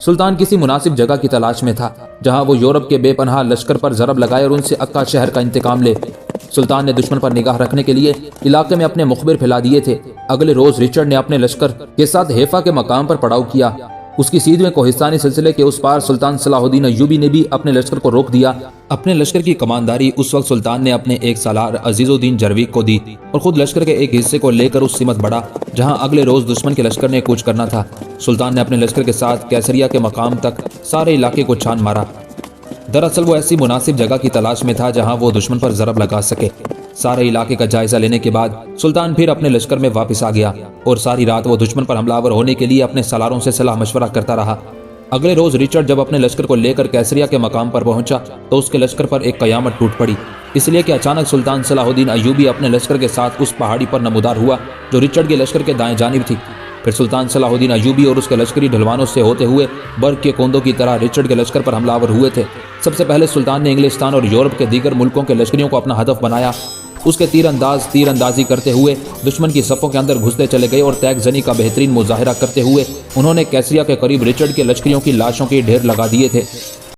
سلطان کسی مناسب جگہ کی تلاش میں تھا جہاں وہ یورپ کے بے پناہ لشکر پر ضرب لگائے اور ان سے اکا شہر کا انتقام لے۔ سلطان نے دشمن پر نگاہ رکھنے کے لیے علاقے میں اپنے مخبر پھیلا دیے تھے۔ اگلے روز رچرڈ نے اپنے لشکر کے ساتھ حیفا کے مقام پر پڑاؤ کیا۔ اس کی سیدھ میں کوہستانی سلسلے کے اس پار سلطان صلاح الدین ایوبی نے بھی اپنے لشکر کو روک دیا۔ اپنے لشکر کی کمانداری اس وقت سلطان نے اپنے ایک سالار عزیز الدین جرویق کو دی اور خود لشکر کے ایک حصے کو لے کر اس سمت بڑھا جہاں اگلے روز دشمن کے لشکر نے کوچ کرنا تھا۔ سلطان نے اپنے لشکر کے ساتھ کیسریا کے مقام تک سارے علاقے کو چھان مارا۔ دراصل وہ ایسی مناسب جگہ کی تلاش میں تھا جہاں وہ دشمن پر ضرب لگا سکے۔ سارے علاقے کا جائزہ لینے کے بعد سلطان پھر اپنے لشکر میں واپس آ گیا اور ساری رات وہ دشمن پر حملہ آور ہونے کے لیے اپنے سالاروں سے صلاح مشورہ کرتا رہا۔ اگلے روز رچرڈ جب اپنے لشکر کو لے کر کیسریا کے مقام پر پہنچا تو اس کے لشکر پر ایک قیامت ٹوٹ پڑی، اس لیے کہ اچانک سلطان صلاح الدین ایوبی اپنے لشکر کے ساتھ اس پہاڑی پر نمودار ہوا جو رچرڈ کے لشکر کے دائیں جانب تھی۔ پھر سلطان صلاح الدین ایوبی اور اس کے لشکری ڈھلوانوں سے ہوتے ہوئے برق کے کوندوں کی طرح رچرڈ کے لشکر پر حملہ آور ہوئے تھے۔ سب سے پہلے سلطان نے انگلستان اور یورپ کے دیگر ملکوں کے لشکریوں کو اپنا ہدف بنایا۔ اس کے تیر اندازی کرتے ہوئے دشمن کی صفوں کے اندر گھستے چلے گئے اور تیگ زنی کا بہترین مظاہرہ کرتے ہوئے انہوں نے کیسریا کے قریب رچرڈ کے لشکریوں کی لاشوں کے ڈھیر لگا دیے تھے۔